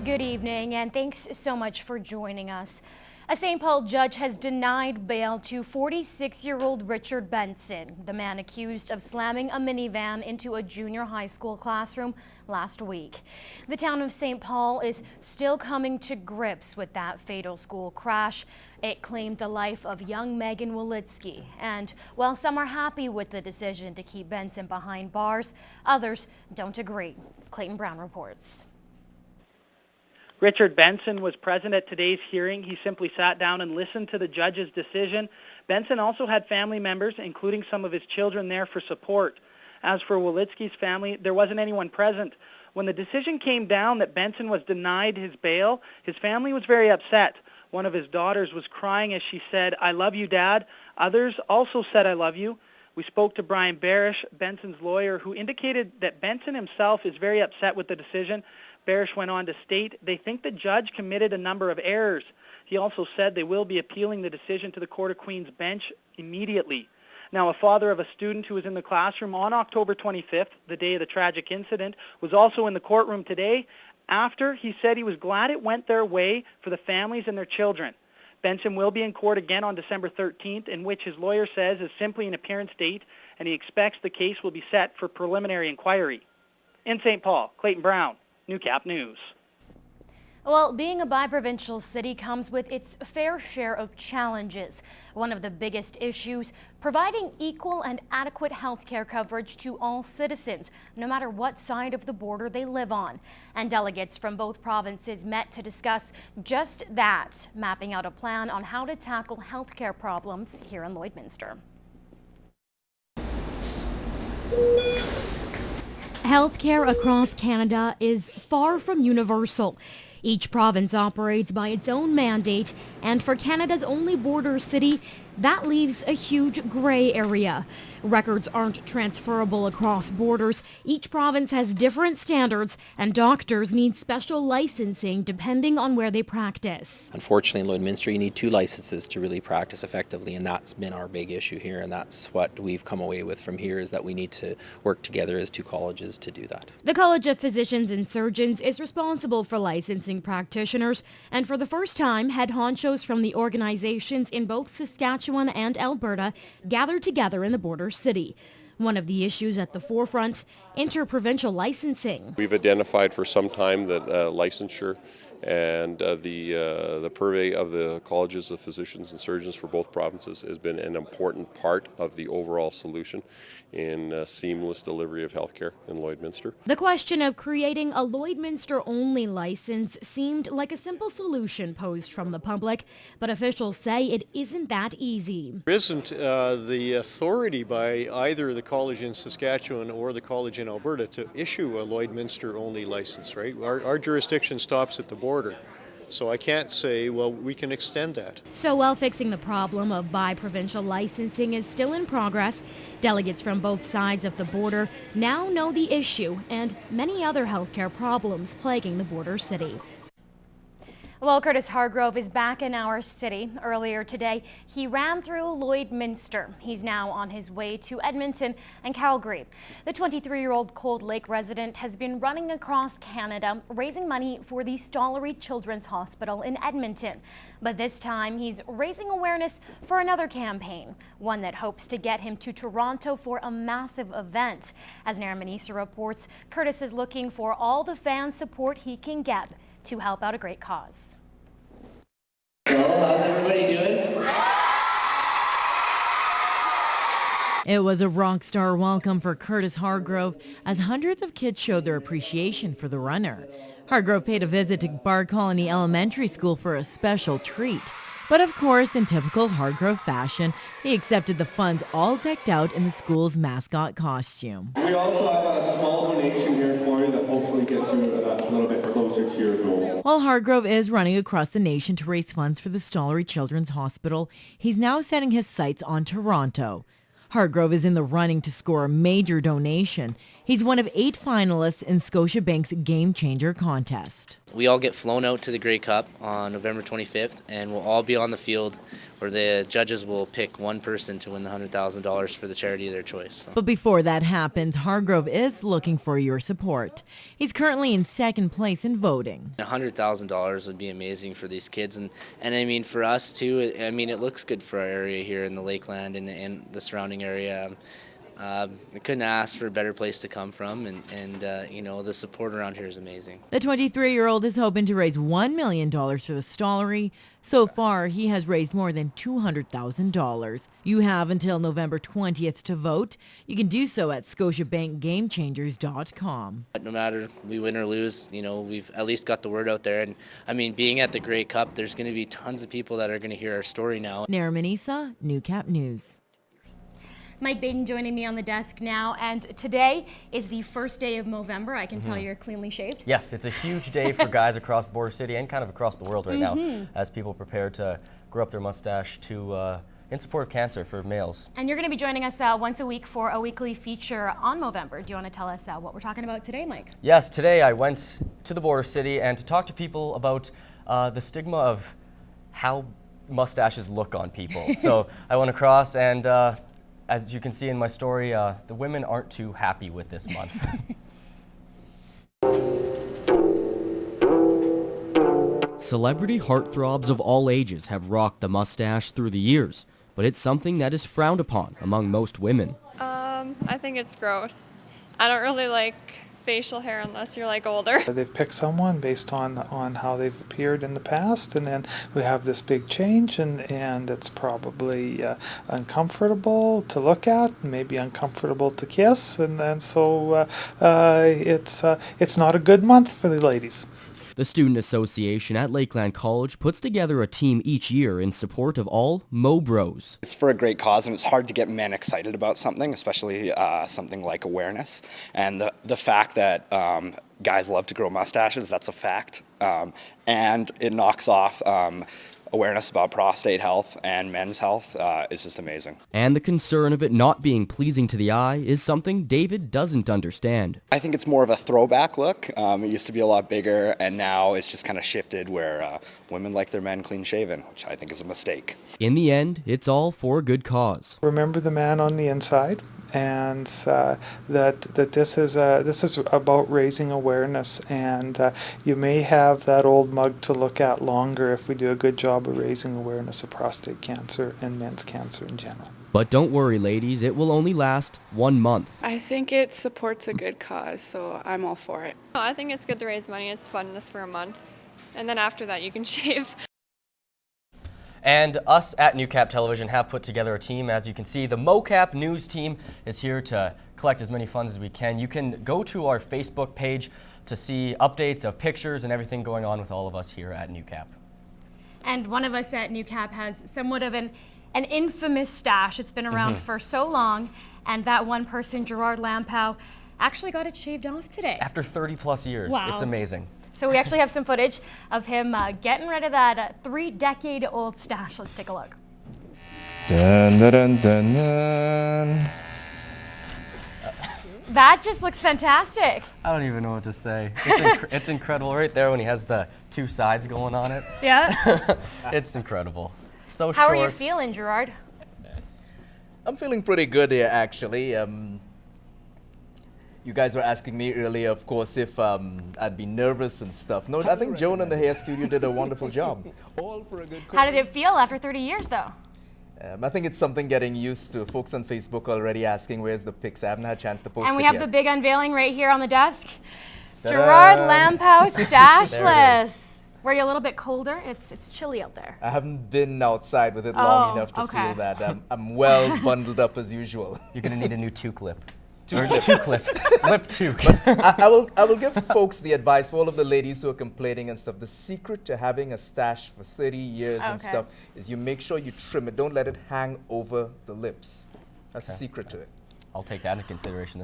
Good evening, and thanks so much for joining us. A St. Paul judge has denied bail to 46-year-old Richard Benson, the man accused of slamming a minivan into a junior high school classroom last week. The town of St. Paul is still coming to grips with that fatal school crash. It claimed the life of young Megan Wolitsky, and while some are happy with the decision to keep Benson behind bars, others don't agree. Clayton Brown reports. Richard Benson was present at today's hearing. He simply sat down and listened to the judge's decision. Benson also had family members, including some of his children, there for support. As for Wolitsky's family, there wasn't anyone present. When the decision came down that Benson was denied his bail, his family was very upset. One of his daughters was crying as she said, "I love you, Dad." Others also said, "I love you." We spoke to Brian Barish, Benson's lawyer, who indicated that Benson himself is very upset with the decision. Barish went on to state they think the judge committed a number of errors. He also said they will be appealing the decision to the Court of Queen's bench immediately. Now, a father of a student who was in the classroom on October 25th, the day of the tragic incident, was also in the courtroom today. After, he said he was glad it went their way for the families and their children. Benson will be in court again on December 13th, in which his lawyer says is simply an appearance date, and he expects the case will be set for preliminary inquiry. In St. Paul, Clayton Brown, Newcap News. Well, being a bi-provincial city comes with its fair share of challenges. One of the biggest issues, providing equal and adequate health care coverage to all citizens, no matter what side of the border they live on. And delegates from both provinces met to discuss just that, mapping out a plan on how to tackle health care problems here in Lloydminster. Healthcare across Canada is far from universal. Each province operates by its own mandate, and for Canada's only border city, that leaves a huge gray area. Records aren't transferable across borders. Each province has different standards, and doctors need special licensing depending on where they practice. Unfortunately, in Lloydminster, you need 2 licenses to really practice effectively, and that's been our big issue here, and that's what we've come away with from here, is that we need to work together as 2 colleges to do that. The College of Physicians and Surgeons is responsible for licensing practitioners, and for the first time, head honchos from the organizations in both Saskatchewan and Alberta gathered together in the border city. One of the issues at the forefront, interprovincial licensing. We've identified for some time that licensure and the purvey of the colleges of physicians and surgeons for both provinces has been an important part of the overall solution in seamless delivery of healthcare in Lloydminster. The question of creating a Lloydminster-only license seemed like a simple solution posed from the public, but officials say it isn't that easy. There isn't the authority by either the college in Saskatchewan or the college in Alberta to issue a Lloydminster-only license, right? Our jurisdiction stops at the border. So I can't say, well, we can extend that. So while fixing the problem of bi-provincial licensing is still in progress, delegates from both sides of the border now know the issue and many other healthcare problems plaguing the border city. Well, Curtis Hargrove is back in our city. Earlier today, he ran through Lloydminster. He's now on his way to Edmonton and Calgary. The 23-year-old Cold Lake resident has been running across Canada, raising money for the Stollery Children's Hospital in Edmonton. But this time, he's raising awareness for another campaign, one that hopes to get him to Toronto for a massive event. As Nara Manisa reports, Curtis is looking for all the fan support he can get to help out a great cause. So, how's everybody doing? It was a rock star welcome for Curtis Hargrove as hundreds of kids showed their appreciation for the runner. Hargrove paid a visit to Bar Colony Elementary School for a special treat. But of course, in typical Hargrove fashion, he accepted the funds all decked out in the school's mascot costume. We also have a small donation here for you that hopefully gets you a little bit closer to your goal. While Hargrove is running across the nation to raise funds for the Stollery Children's Hospital, he's now setting his sights on Toronto. Hargrove is in the running to score a major donation. He's one of 8 finalists in Scotiabank's Game Changer contest. We all get flown out to the Grey Cup on November 25th, and we'll all be on the field where the judges will pick one person to win the $100,000 for the charity of their choice. But before that happens, Hargrove is looking for your support. He's currently in 2nd place in voting. $100,000 would be amazing for these kids, and I mean for us too. I mean it looks good for our area here in the Lakeland and the surrounding area. I couldn't ask for a better place to come from, and you know, the support around here is amazing. The 23-year-old is hoping to raise $1 million for the stallery. So far, he has raised more than $200,000. You have until November 20th to vote. You can do so at ScotiabankGameChangers.com. No matter we win or lose, you know, we've at least got the word out there. And I mean, being at the Grey Cup, there's going to be tons of people that are going to hear our story now. Naramanisa, Newcap News. Mike Baden joining me on the desk now, and today is the first day of Movember. I can tell you're cleanly shaved. Yes, it's a huge day for guys across the border city and kind of across the world right now, as people prepare to grow up their mustache to in support of cancer for males. And you're going to be joining us once a week for a weekly feature on Movember. Do you want to tell us what we're talking about today, Mike? Yes, today I went to the border city and to talk to people about the stigma of how mustaches look on people. So I went across and as you can see in my story, the women aren't too happy with this month. Celebrity heartthrobs of all ages have rocked the mustache through the years, but it's something that is frowned upon among most women. I think it's gross. I don't really like facial hair unless you're like older. They've picked someone based on how they've appeared in the past, and then we have this big change, and it's probably uncomfortable to look at, maybe uncomfortable to kiss, and so it's not a good month for the ladies. The Student Association at Lakeland College puts together a team each year in support of all Mo Bros. It's for a great cause, and it's hard to get men excited about something, especially something like awareness. And the fact that guys love to grow mustaches, that's a fact. And it knocks off awareness about prostate health and men's health is just amazing. And the concern of it not being pleasing to the eye is something David doesn't understand. I think it's more of a throwback look. It used to be a lot bigger, and now it's just kind of shifted where women like their men clean shaven, which I think is a mistake. In the end, it's all for a good cause. Remember the man on the inside, and that this is about raising awareness, and you may have that old mug to look at longer if we do a good job of raising awareness of prostate cancer and men's cancer in general. But don't worry, ladies, it will only last 1 month. I think it supports a good cause, so I'm all for it. I think it's good to raise money. It's fun just for a month, and then after that you can shave. And us at Newcap Television have put together a team. As you can see, the Mocap News team is here to collect as many funds as we can. You can go to our Facebook page to see updates of pictures and everything going on with all of us here at Newcap. And one of us at Newcap has somewhat of an infamous stash. It's been around for so long, and that one person, Gerard Lampow, actually got it shaved off today. After 30 plus years. Wow. It's amazing. So we actually have some footage of him getting rid of that 3-decade-old stash. Let's take a look. Dun, dun, dun, dun, dun. That just looks fantastic. I don't even know what to say. It's incredible right there when he has the 2 sides going on it. Yeah. It's incredible. So How short. are you feeling, Gerard? I'm feeling pretty good here, actually. You guys were asking me earlier, of course, if I'd be nervous and stuff. No, I think Joan in the hair studio did a wonderful job. All for a good cause. How did it feel after 30 years, though? I think it's something getting used to. Folks on Facebook already asking where's the pics. I haven't had a chance to post it And we yet. have the big unveiling right here on the desk. Ta-da! Gerard Lampow stashless. Were you a little bit colder? It's chilly out there. I haven't been outside with it long enough to feel that. I'm well bundled up as usual. You're going to need a new two-clip. Lip toque. I will give folks the advice for all of the ladies who are complaining and stuff. The secret to having a stash for 30 years and stuff is you make sure you trim it. Don't let it hang over the lips. That's the secret to it. I'll take that into consideration.